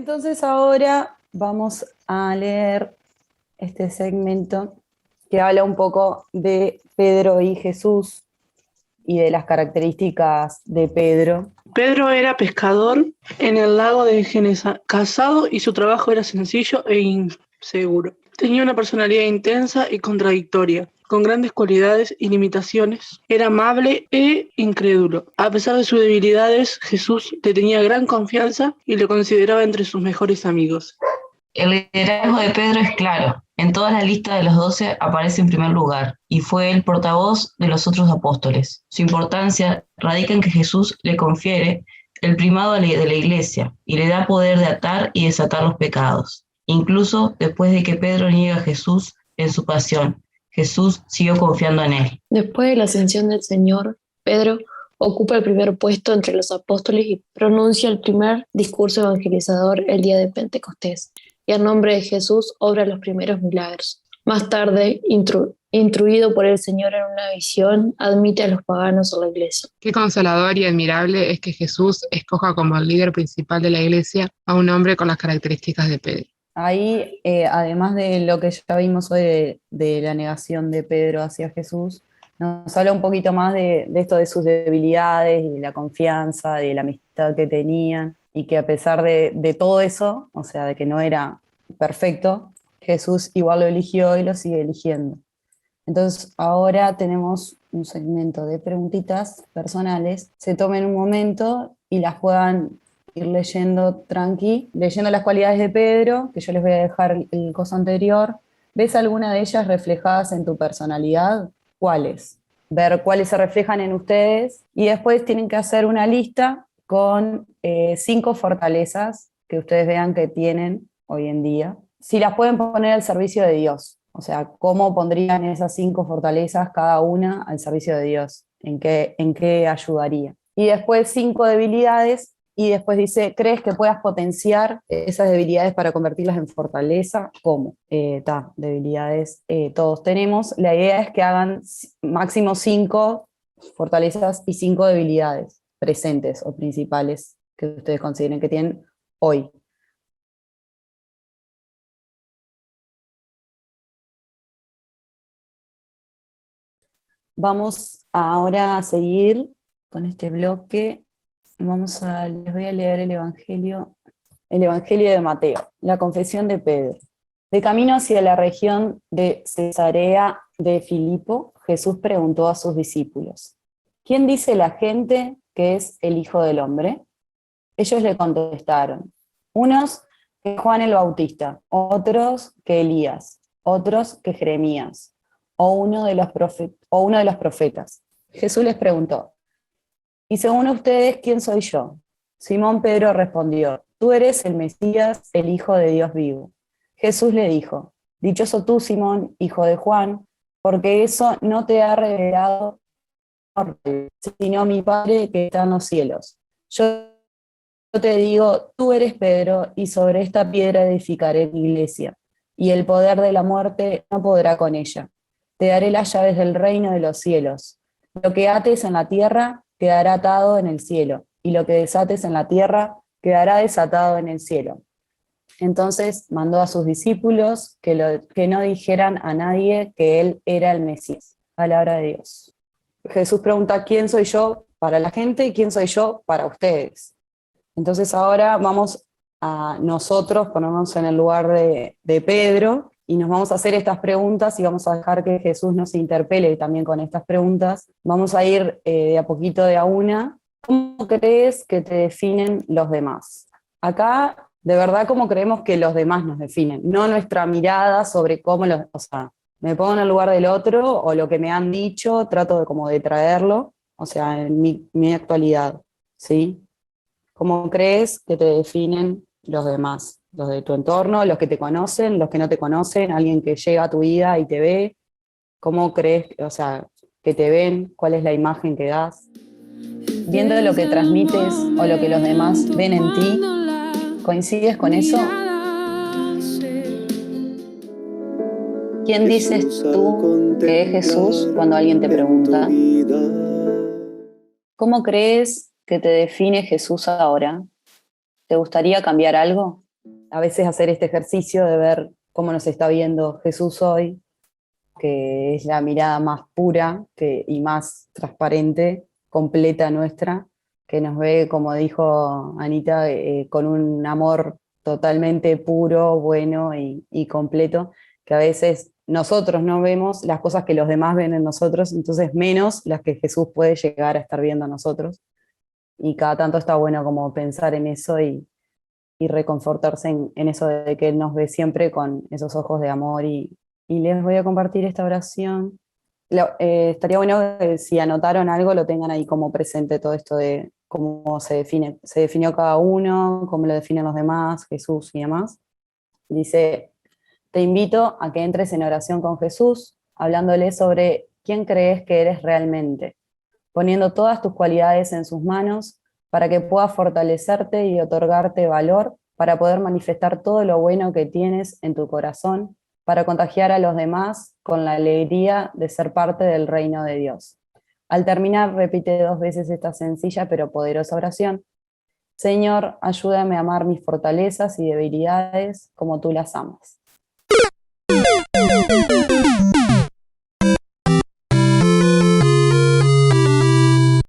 Entonces ahora vamos a leer este segmento que habla un poco de Pedro y Jesús y de las características de Pedro. Pedro era pescador en el lago de Genesa, casado, y su trabajo era sencillo e inseguro. Tenía una personalidad intensa y contradictoria, con grandes cualidades y limitaciones. Era amable e incrédulo. A pesar de sus debilidades, Jesús le tenía gran confianza y lo consideraba entre sus mejores amigos. El liderazgo de Pedro es claro. En toda la lista de los 12 aparece en primer lugar y fue el portavoz de los otros apóstoles. Su importancia radica en que Jesús le confiere el primado de la iglesia y le da poder de atar y desatar los pecados. Incluso después de que Pedro niega a Jesús en su pasión, Jesús siguió confiando en él. Después de la ascensión del Señor, Pedro ocupa el primer puesto entre los apóstoles y pronuncia el primer discurso evangelizador el día de Pentecostés, y a nombre de Jesús obra los primeros milagros. Más tarde, instruido por el Señor en una visión, admite a los paganos a la iglesia. Qué consolador y admirable es que Jesús escoja como el líder principal de la iglesia a un hombre con las características de Pedro. Ahí, además de lo que ya vimos hoy de la negación de Pedro hacia Jesús, nos habla un poquito más de esto de sus debilidades y de la confianza, de la amistad que tenían, y que a pesar de todo eso, o sea, de que no era perfecto, Jesús igual lo eligió y lo sigue eligiendo. Entonces ahora tenemos un segmento de preguntitas personales. Se tomen un momento y las puedan ir leyendo tranqui, leyendo las cualidades de Pedro, que yo les voy a dejar el coso anterior. ¿Ves alguna de ellas reflejadas en tu personalidad? ¿Cuáles? Ver cuáles se reflejan en ustedes, y después tienen que hacer una lista con 5 fortalezas que ustedes vean que tienen hoy en día. Si las pueden poner al servicio de Dios, o sea, ¿cómo pondrían esas 5 fortalezas cada una al servicio de Dios? ¿En qué ayudaría? Y después 5 debilidades, y después dice, ¿crees que puedas potenciar esas debilidades para convertirlas en fortaleza? ¿Cómo? Debilidades todos tenemos. La idea es que hagan máximo 5 fortalezas y 5 debilidades presentes o principales que ustedes consideren que tienen hoy. Vamos ahora a seguir con este bloque. Les voy a leer el Evangelio de Mateo, la confesión de Pedro. De camino hacia la región de Cesarea de Filipo, Jesús preguntó a sus discípulos, ¿quién dice la gente que es el Hijo del Hombre? Ellos le contestaron, unos que Juan el Bautista, otros que Elías, otros que Jeremías, o uno de los profetas. Jesús les preguntó, ¿y según ustedes quién soy yo? Simón Pedro respondió, tú eres el Mesías, el Hijo de Dios vivo. Jesús le dijo, dichoso tú, Simón, hijo de Juan, porque eso no te ha revelado sino mi Padre que está en los cielos. Yo te digo, tú eres Pedro, y sobre esta piedra edificaré mi iglesia, y el poder de la muerte no podrá con ella. Te daré las llaves del reino de los cielos. Lo que ates en la tierra quedará atado en el cielo, y lo que desates en la tierra quedará desatado en el cielo. Entonces mandó a sus discípulos que no dijeran a nadie que él era el Mesías. Palabra de Dios. Jesús pregunta, ¿quién soy yo para la gente y quién soy yo para ustedes? Entonces ahora vamos a nosotros ponernos en el lugar de Pedro, y nos vamos a hacer estas preguntas y vamos a dejar que Jesús nos interpele también con estas preguntas. Vamos a ir de a poquito de a una. ¿Cómo crees que te definen los demás? Acá, de verdad, ¿cómo creemos que los demás nos definen? No nuestra mirada sobre cómo me pongo en el lugar del otro, o lo que me han dicho, trato de traerlo, en mi actualidad, ¿sí? ¿Cómo crees que te definen los demás? Los de tu entorno, los que te conocen, los que no te conocen, alguien que llega a tu vida y te ve. ¿Cómo crees, que te ven? ¿Cuál es la imagen que das? Viendo lo que transmites o lo que los demás ven en ti, ¿coincides con eso? ¿Quién dices tú que es Jesús cuando alguien te pregunta? ¿Cómo crees que te define Jesús ahora? ¿Te gustaría cambiar algo? a veces hacer este ejercicio de ver cómo nos está viendo Jesús hoy, que es la mirada más pura y más transparente, completa nuestra, que nos ve, como dijo Anita, con un amor totalmente puro, bueno y completo, que a veces nosotros no vemos las cosas que los demás ven en nosotros, entonces menos las que Jesús puede llegar a estar viendo a nosotros. Y cada tanto está bueno como pensar en eso y reconfortarse en eso de que Él nos ve siempre con esos ojos de amor. Y les voy a compartir esta oración. Estaría bueno que si anotaron algo lo tengan ahí como presente, todo esto de cómo se definió cada uno, cómo lo definen los demás, Jesús y demás. Dice: te invito a que entres en oración con Jesús, hablándole sobre quién crees que eres realmente, poniendo todas tus cualidades en sus manos para que pueda fortalecerte y otorgarte valor para poder manifestar todo lo bueno que tienes en tu corazón, para contagiar a los demás con la alegría de ser parte del reino de Dios. Al terminar, repite 2 veces esta sencilla pero poderosa oración: Señor, ayúdame a amar mis fortalezas y debilidades como tú las amas.